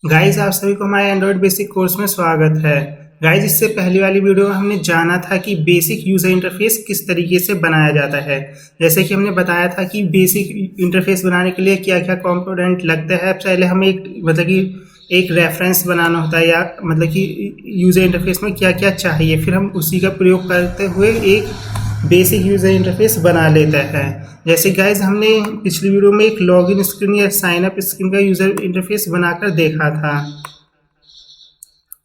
Guys आप सभी को हमारे एंड्रॉइड बेसिक कोर्स में स्वागत है। गाइज इससे पहली वाली वीडियो में हमने जाना था कि बेसिक यूजर इंटरफेस किस तरीके से बनाया जाता है। जैसे कि हमने बताया था कि बेसिक इंटरफेस बनाने के लिए क्या क्या कंपोनेंट लगते हैं। पहले हमें एक रेफरेंस बनाना होता है या कि यूजर इंटरफेस में क्या क्या चाहिए, फिर हम उसी का प्रयोग करते हुए एक बेसिक यूजर इंटरफेस बना लेता है। जैसे गाइज हमने पिछली वीडियो में एक लॉगिन स्क्रीन या साइन अप स्क्रीन का यूजर इंटरफेस बनाकर देखा था।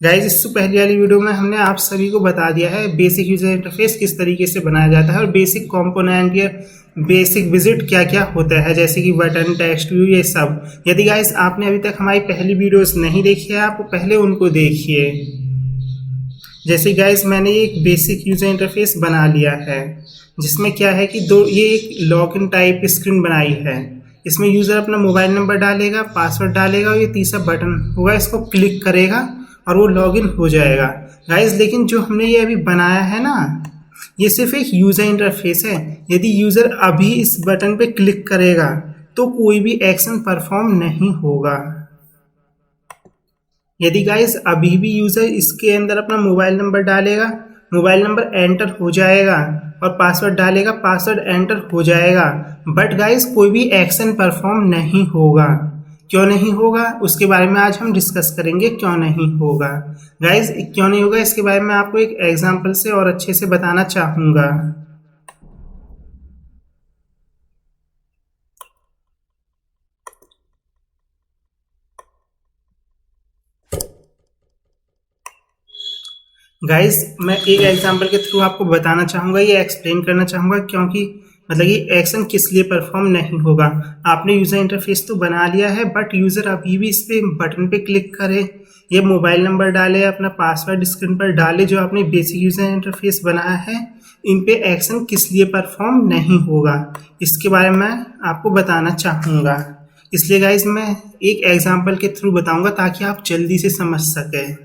गाइज इससे पहले वाली वीडियो में हमने आप सभी को बता दिया है बेसिक यूजर इंटरफेस किस तरीके से बनाया जाता है और बेसिक कंपोनेंट या बेसिक विजिट क्या क्या होता है, जैसे कि बटन, टेक्स्ट व्यू, ये सब। यदि गाइज आपने अभी तक हमारी पहली वीडियोस नहीं देखी है, आप पहले उनको देखिए। जैसे गाइस मैंने एक बेसिक यूजर इंटरफेस बना लिया है, जिसमें क्या है कि ये एक लॉगिन टाइप स्क्रीन बनाई है। इसमें यूजर अपना मोबाइल नंबर डालेगा, पासवर्ड डालेगा और ये तीसरा बटन होगा, इसको क्लिक करेगा और वो लॉगिन हो जाएगा। गाइस लेकिन जो हमने ये अभी बनाया है ना, ये सिर्फ एक यूजर इंटरफेस है। यदि यूजर अभी इस बटन पे क्लिक करेगा तो कोई भी एक्शन परफॉर्म नहीं होगा। यदि गाइस अभी भी यूजर इसके अंदर अपना मोबाइल नंबर डालेगा, मोबाइल नंबर एंटर हो जाएगा और पासवर्ड डालेगा, पासवर्ड एंटर हो जाएगा, बट गाइस कोई भी एक्शन परफॉर्म नहीं होगा। क्यों नहीं होगा उसके बारे में आज हम डिस्कस करेंगे, क्यों नहीं होगा। गाइस क्यों नहीं होगा इसके बारे में आपको एक एग्जांपल से और अच्छे से बताना चाहूंगा। गाइस मैं एक एग्जांपल के थ्रू आपको बताना चाहूँगा, ये एक्सप्लेन करना चाहूँगा क्योंकि ये एक्शन किस लिए परफॉर्म नहीं होगा। आपने यूज़र इंटरफेस तो बना लिया है, बट यूज़र अभी भी इस पे बटन पे क्लिक करे, ये मोबाइल नंबर डाले, अपना पासवर्ड स्क्रीन पर डाले, जो आपने बेसिक यूज़र इंटरफेस बनाया है, इन पे एक्शन किस लिए परफॉर्म नहीं होगा, इसके बारे में आपको बताना चाहूँगा। इसलिए गाइज मैं एक एग्जाम्पल के थ्रू बताऊँगा ताकि आप जल्दी से समझ सकें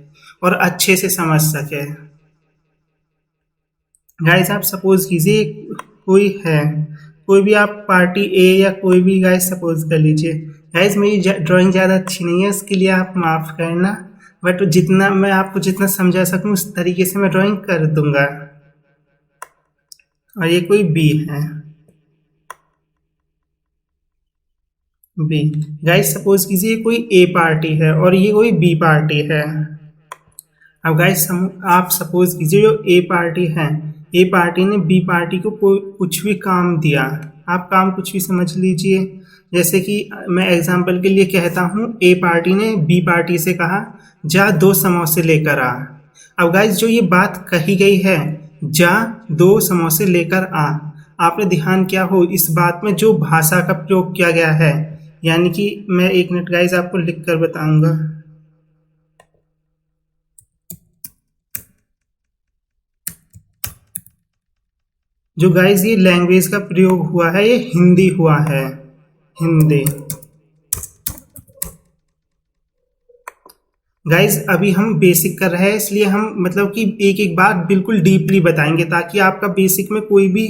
और अच्छे से समझ सके। गाइस आप सपोज कीजिए कोई है, कोई भी आप पार्टी ए या कोई भी गाइस सपोज कर लीजिए। गाइस मेरी ड्राइंग ज़्यादा अच्छी नहीं है, उसके लिए आप माफ़ करना, बट जितना मैं आपको जितना समझा सकूं उस तरीके से मैं ड्राइंग कर दूंगा। और ये कोई बी है, बी। गाइस सपोज कीजिए कोई ए पार्टी है और ये कोई बी पार्टी है। अब गाइस आप सपोज कीजिए जो ए पार्टी है, ए पार्टी ने बी पार्टी को कुछ भी काम दिया। आप काम कुछ भी समझ लीजिए। जैसे कि मैं एग्जांपल के लिए कहता हूँ, ए पार्टी ने बी पार्टी से कहा जा 2 समोसे लेकर आ। अब गाइस जो ये बात कही गई है, जा 2 समोसे लेकर आ, आपने ध्यान किया हो इस बात में जो भाषा का प्रयोग किया गया है। यानी कि मैं एक मिनट गाइस आपको लिख कर बताऊंगा। जो गाइस ये लैंग्वेज का प्रयोग हुआ है, ये हिंदी हुआ है, हिंदी। गाइस अभी हम बेसिक कर रहे हैं, इसलिए हम कि एक एक बात बिल्कुल डीपली बताएंगे ताकि आपका बेसिक में कोई भी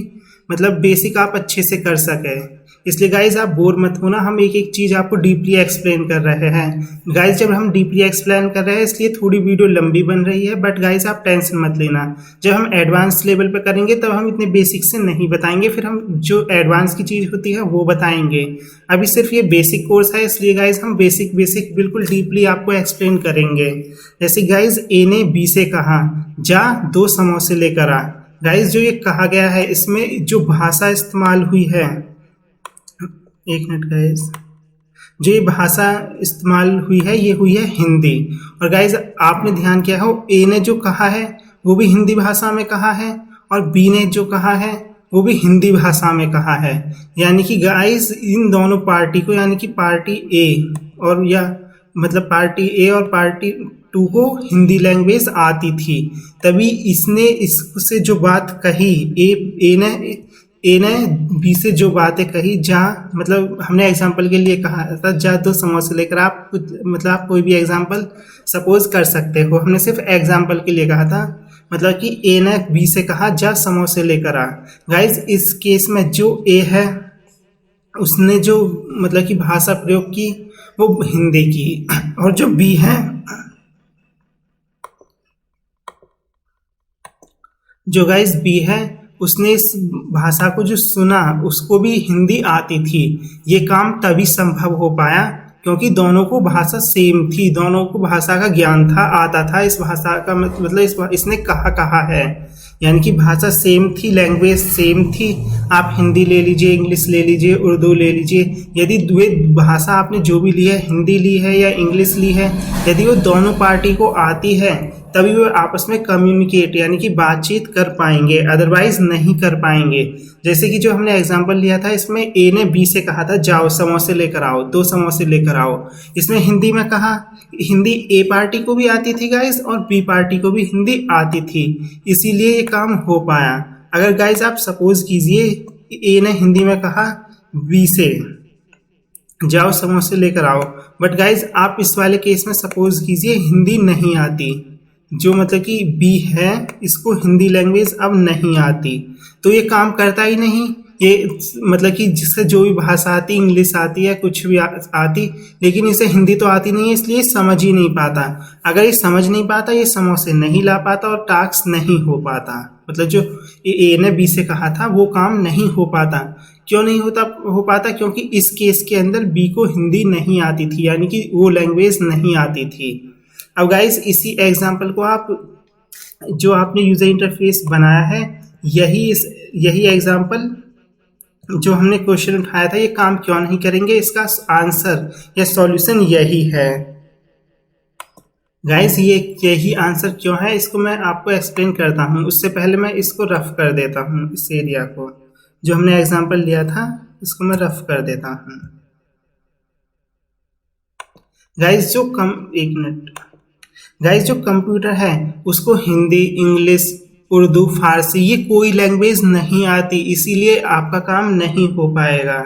बेसिक आप अच्छे से कर सके। इसलिए गाइज आप बोर मत होना, हम एक एक चीज़ आपको डीपली एक्सप्लेन कर रहे हैं। गाइज जब हम डीपली एक्सप्लेन कर रहे हैं इसलिए थोड़ी वीडियो लंबी बन रही है, बट गाइज आप टेंशन मत लेना। जब हम एडवांस लेवल पे करेंगे तब हम इतने बेसिक से नहीं बताएंगे, फिर हम जो एडवांस की चीज़ होती है वो बताएंगे। अभी सिर्फ ये बेसिक कोर्स है, इसलिए गाइज हम बेसिक बेसिक बिल्कुल डीपली आपको एक्सप्लेन करेंगे। जैसे गाइज ए ने बी से कहा जा 2 समोसे लेकर आ। गाइज जो ये कहा गया है इसमें जो भाषा इस्तेमाल हुई है, एक मिनट गाइज, जो ये भाषा इस्तेमाल हुई है ये हुई है हिंदी। और गाइज आपने ध्यान किया हो, ए ने जो कहा है वो भी हिंदी भाषा में कहा है और बी ने जो कहा है वो भी हिंदी भाषा में कहा है। यानी कि गाइज इन दोनों पार्टी को, यानी कि पार्टी ए और या पार्टी ए और पार्टी टू को हिंदी लैंग्वेज आती थी, तभी इसने इससे जो बात कही, ए ने बी से जो बातें कही, जहाँ हमने एग्जाम्पल के लिए कहा था जा 2 समोसे लेकर। आप आप कोई भी एग्जाम्पल सपोज कर सकते हो, हमने सिर्फ एग्जाम्पल के लिए कहा था। कि ए ने बी से कहा जा समोसे लेकर आ। गाइज इस केस में जो ए है उसने जो मतलब कि भाषा प्रयोग की वो हिंदी की। और जो बी है, जो गाइस बी है, उसने इस भाषा को जो सुना उसको भी हिंदी आती थी। ये काम तभी संभव हो पाया क्योंकि दोनों को भाषा सेम थी, दोनों को भाषा का ज्ञान था, आता था। इस भाषा का मतलब इसने कहा है, यानी कि भाषा सेम थी, लैंग्वेज सेम थी। आप हिंदी ले लीजिए, इंग्लिश ले लीजिए, उर्दू ले लीजिए, यदि वे भाषा आपने जो भी ली है, हिंदी ली है या इंग्लिश ली है, यदि वो दोनों पार्टी को आती है तभी वो आपस में कम्युनिकेट यानी कि बातचीत कर पाएंगे, अदरवाइज नहीं कर पाएंगे। जैसे कि जो हमने एग्जांपल लिया था, इसमें ए ने बी से कहा था जाओ समोसे लेकर आओ, 2 समोसे लेकर आओ। इसमें हिंदी में कहा, हिंदी ए पार्टी को भी आती थी गाइस और बी पार्टी को भी हिंदी आती थी, इसीलिए ये काम हो पाया। अगर गाइस आप सपोज कीजिए ए ने हिंदी में कहा बी से जाओ समोसे लेकर आओ, बट गाइज आप इस वाले केस में सपोज कीजिए हिंदी नहीं आती, जो मतलब कि बी है इसको हिंदी लैंग्वेज अब नहीं आती, तो ये काम करता ही नहीं। ये मतलब कि जिससे जो भी भाषा आती, इंग्लिश आती है, कुछ भी आती, लेकिन इसे हिंदी तो आती नहीं है, इसलिए समझ ही नहीं पाता। अगर ये समझ नहीं पाता, ये समोसे नहीं ला पाता और टास्क नहीं हो पाता। मतलब जो ए ने बी से कहा था वो काम नहीं हो पाता। क्यों नहीं हो पाता? क्योंकि इस केस के अंदर बी को हिंदी नहीं आती थी, यानी कि वो लैंग्वेज नहीं आती थी। अब गाइस इसी एग्जांपल को आप, जो आपने यूजर इंटरफेस बनाया है, यही एग्जांपल जो हमने क्वेश्चन उठाया था, ये काम क्यों नहीं करेंगे? इसका आंसर या सॉल्यूशन यही है गाइस। यही आंसर क्यों है, इसको मैं आपको एक्सप्लेन करता हूँ। उससे पहले मैं इसको रफ कर देता हूँ, इस एरिया को जो हमने एग्जांपल लिया था इसको मैं रफ कर देता हूँ गाइस। एक मिनट गाइस, जो कंप्यूटर है उसको हिंदी, इंग्लिश, उर्दू, फारसी ये कोई लैंग्वेज नहीं आती, इसीलिए आपका काम नहीं हो पाएगा।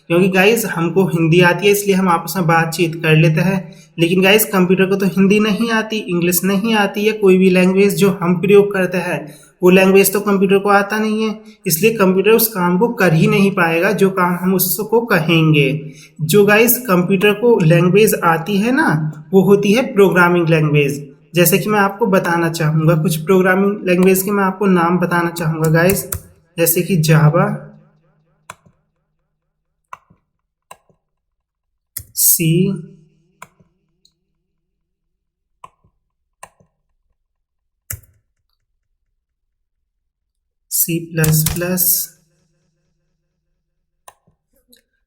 क्योंकि गाइस हमको हिंदी आती है इसलिए हम आपस में बातचीत कर लेते हैं, लेकिन गाइस कंप्यूटर को तो हिंदी नहीं आती, इंग्लिश नहीं आती, या कोई भी लैंग्वेज जो हम प्रयोग करते हैं वो लैंग्वेज तो कंप्यूटर को आता नहीं है, इसलिए कंप्यूटर उस काम को कर ही नहीं पाएगा जो काम हम उसको कहेंगे। जो गाइस कंप्यूटर को लैंग्वेज आती है ना, वो होती है प्रोग्रामिंग लैंग्वेज। जैसे कि मैं आपको बताना चाहूँगा कुछ प्रोग्रामिंग लैंग्वेज के मैं आपको नाम बताना चाहूँगा गाइस, जैसे कि जावा, सी, C++।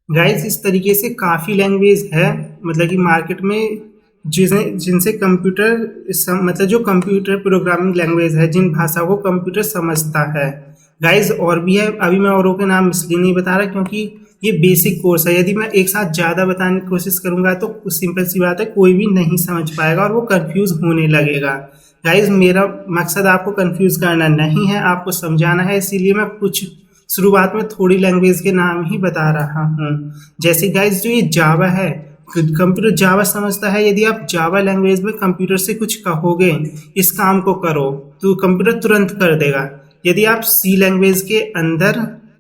गाइस इस तरीके से काफ़ी लैंग्वेज है, मतलब कि मार्केट में जिनसे कंप्यूटर मतलब जो कंप्यूटर प्रोग्रामिंग लैंग्वेज है, जिन भाषा को कंप्यूटर समझता है। गाइस और भी है, अभी मैं औरों के नाम इसलिए नहीं बता रहा क्योंकि ये बेसिक कोर्स है। यदि मैं एक साथ ज़्यादा बताने की कोशिश करूंगा तो सिंपल सी बात है, कोई भी नहीं समझ पाएगा और वो कंफ्यूज होने लगेगा। गाइस मेरा मकसद आपको कंफ्यूज करना नहीं है, आपको समझाना है, इसीलिए मैं कुछ शुरुआत में थोड़ी लैंग्वेज के नाम ही बता रहा हूँ। जैसे गाइस जो ये जावा है, कंप्यूटर जावा समझता है। यदि आप जावा लैंग्वेज में कंप्यूटर से कुछ कहोगे इस काम को करो तो कंप्यूटर तुरंत कर देगा। यदि आप सी लैंग्वेज के अंदर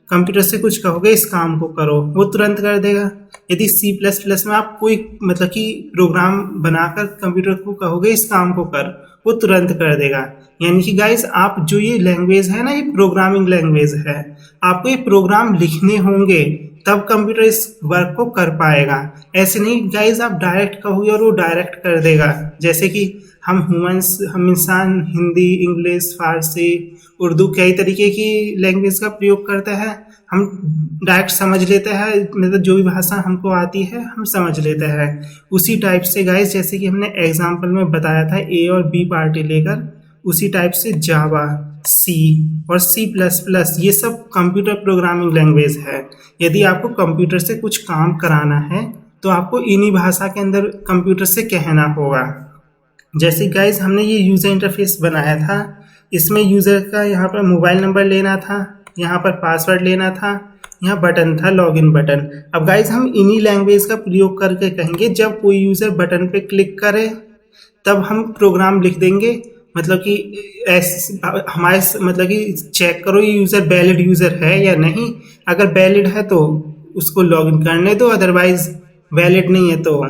कंप्यूटर से कुछ कहोगे इस काम को करो, वो तुरंत कर देगा। यदि C++ में आप कोई मतलब कि प्रोग्राम बनाकर कंप्यूटर को कहोगे इस काम को कर, वो तुरंत कर देगा। यानी कि गाइस आप जो ये लैंग्वेज है ना, ये प्रोग्रामिंग लैंग्वेज है, आपको ये प्रोग्राम लिखने होंगे तब कंप्यूटर इस वर्क को कर पाएगा। ऐसे नहीं गाइस आप डायरेक्ट कहोगे और वो डायरेक्ट कर देगा। जैसे कि हम इंसान हिंदी, इंग्लिश, फारसी, उर्दू कई तरीके की लैंग्वेज का प्रयोग करते हैं, हम डायरेक्ट समझ लेते हैं, मतलब जो भी भाषा हमको आती है हम समझ लेते हैं। उसी टाइप से गाइस जैसे कि हमने एग्जाम्पल में बताया था ए और बी पार्टी लेकर, उसी टाइप से जावा, सी और C++ ये सब कंप्यूटर प्रोग्रामिंग लैंग्वेज है। यदि आपको कंप्यूटर से कुछ काम कराना है तो आपको इन्हीं भाषा के अंदर कंप्यूटर से कहना होगा। जैसे गाइज हमने ये यूज़र इंटरफेस बनाया था, इसमें यूज़र का यहाँ पर मोबाइल नंबर लेना था, यहाँ पर पासवर्ड लेना था, यहाँ बटन था लॉगिन बटन। अब गाइज हम इन्हीं लैंग्वेज का प्रयोग करके कहेंगे, जब कोई यूज़र बटन पे क्लिक करे तब हम प्रोग्राम लिख देंगे, मतलब कि हमारे मतलब कि चेक करो ये यूज़र वैलिड यूज़र है या नहीं। अगर वैलिड है तो उसको लॉगिन करने दो, अदरवाइज वैलिड नहीं है तो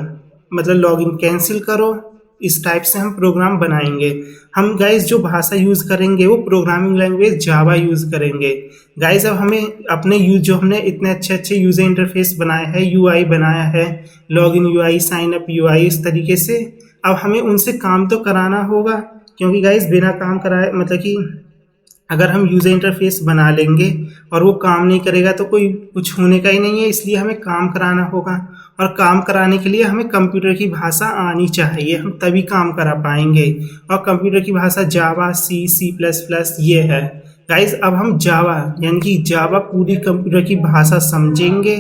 मतलब लॉगिन कैंसिल करो। इस टाइप से हम प्रोग्राम बनाएंगे। हम गाइस जो भाषा यूज करेंगे वो प्रोग्रामिंग लैंग्वेज जावा यूज करेंगे। गाइस अब हमें अपने यूज जो हमने इतने अच्छे अच्छे यूजर इंटरफेस बनाए हैं, यूआई बनाया है, login UI, sign up UI, इस तरीके से अब हमें उनसे काम तो कराना होगा। क्योंकि गाइस बिना काम कराए मतलब कि अगर हम यूजर इंटरफेस बना लेंगे और वो काम नहीं करेगा तो कोई कुछ होने का ही नहीं है। इसलिए हमें काम कराना होगा, और काम कराने के लिए हमें कंप्यूटर की भाषा आनी चाहिए, हम तभी काम करा पाएंगे। और कंप्यूटर की भाषा जावा, सी, सी प्लस प्लस ये है। गाइज अब हम जावा यानी कि जावा पूरी कंप्यूटर की भाषा समझेंगे।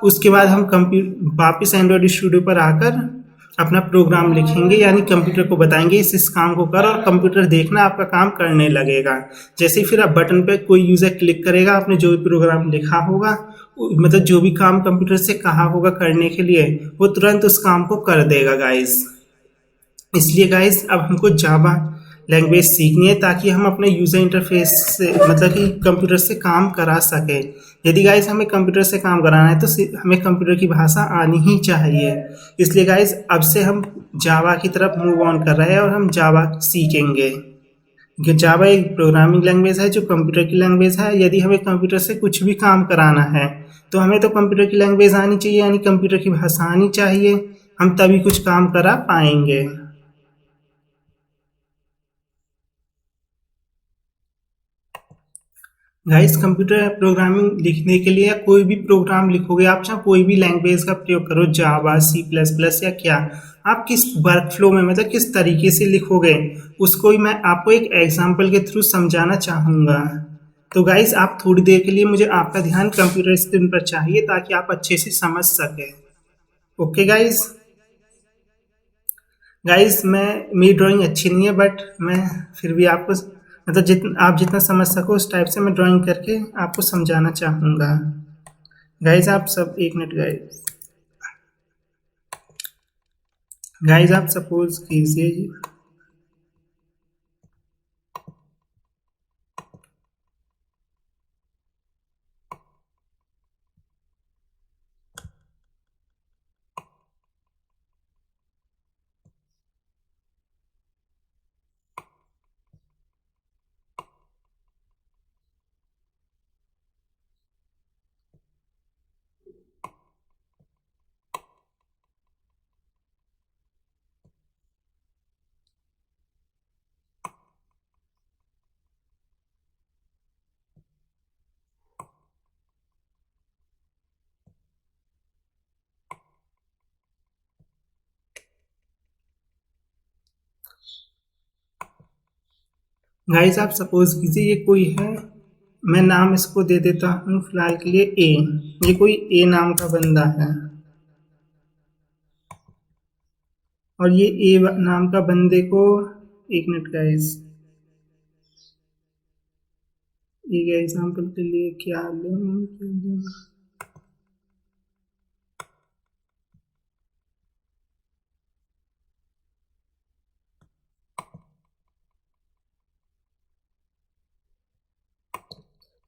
उसके बाद हम कंप्यूटर वापस एंड्रॉइड स्टूडियो पर आकर अपना प्रोग्राम लिखेंगे, यानी कंप्यूटर को बताएंगे इस काम को कर, और कंप्यूटर देखना आपका काम करने लगेगा। जैसे ही फिर आप बटन पे कोई यूजर क्लिक करेगा, आपने जो भी प्रोग्राम लिखा होगा मतलब जो भी काम कंप्यूटर से कहा होगा करने के लिए, वो तुरंत उस काम को कर देगा गाइस। इसलिए गाइस अब हमको जावा लैंग्वेज सीखनी है ताकि हम अपने यूजर इंटरफेस से मतलब कि कंप्यूटर से काम करा सकें। यदि गाइस हमें कंप्यूटर से काम कराना है तो हमें कंप्यूटर की भाषा आनी ही चाहिए। इसलिए गाइस अब से हम जावा की तरफ मूव ऑन कर रहे हैं और हम जावा सीखेंगे। कि जावा एक प्रोग्रामिंग लैंग्वेज है जो कंप्यूटर की लैंग्वेज है। यदि हमें कंप्यूटर से कुछ भी काम कराना है तो हमें तो कंप्यूटर की लैंग्वेज आनी चाहिए, यानी कंप्यूटर की भाषा आनी चाहिए, हम तभी कुछ काम करा पाएंगे। गाइस कंप्यूटर प्रोग्रामिंग लिखने के लिए या कोई भी प्रोग्राम लिखोगे आप, चाहे कोई भी लैंग्वेज का प्रयोग करो, जावा, सी प्लस प्लस या क्या, आप किस वर्क फ्लो में मतलब किस तरीके से लिखोगे उसको ही मैं आपको एक एग्जांपल के थ्रू समझाना चाहूंगा। तो गाइस आप थोड़ी देर के लिए मुझे आपका ध्यान कंप्यूटर स्क्रीन पर चाहिए ताकि आप अच्छे से समझ सके। Okay guys. गाइस मैं मेरी ड्राइंग अच्छी नहीं है, बट मैं फिर भी आपको मतलब आप जितना समझ सको उस टाइप से मैं ड्राइंग करके आपको समझाना चाहूँगा। गाइस आप सब एक मिनट गाइस। गाइस आप सपोज कीजिए गाइस आप सपोज कीजिए ये कोई है, मैं नाम इसको दे देता हूँ फिलहाल के लिए ए। ये कोई ए नाम का बंदा है, और ये ए नाम का बंदे को एक मिनट गाइस, एक एग्जांपल के लिए क्या लें।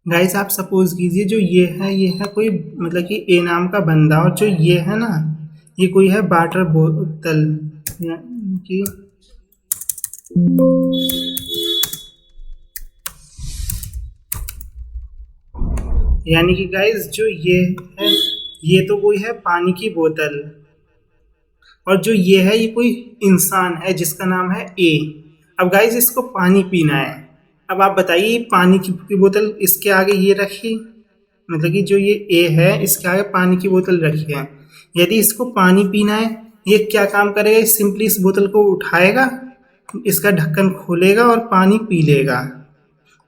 गाइस आप सपोज कीजिए जो ये है कोई मतलब कि ए नाम का बंदा, और जो ये है ना ये कोई है वाटर बोतल, कि यानी कि गाइस जो ये है ये तो कोई है पानी की बोतल, और जो ये है ये कोई इंसान है जिसका नाम है ए। अब गाइस इसको पानी पीना है। अब आप बताइए पानी की बोतल इसके आगे ये रखी, मतलब कि जो ये ए है इसके आगे पानी की बोतल रखी है। यदि इसको पानी पीना है, ये क्या काम करेगा, सिंपली इस बोतल को उठाएगा, इसका ढक्कन खोलेगा और पानी पी लेगा।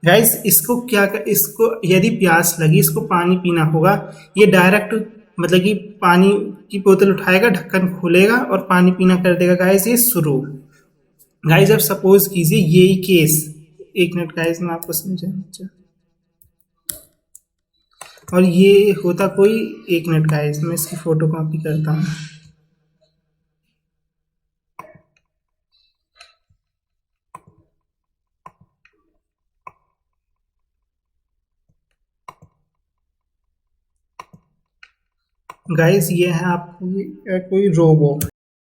गाइस इसको इसको यदि प्यास लगी, इसको पानी पीना होगा, ये डायरेक्ट मतलब कि पानी की बोतल उठाएगा, ढक्कन खोलेगा और पानी पीना कर देगा। गाइस ये शुरू। गाइस अब सपोज कीजिए यही केस, एक मिनट गाइस मैं आपको समझाना, और ये होता कोई, एक मिनट गाइस मैं इसकी फोटो कॉपी करता हूँ। गाइस ये है आपकी कोई रोबो।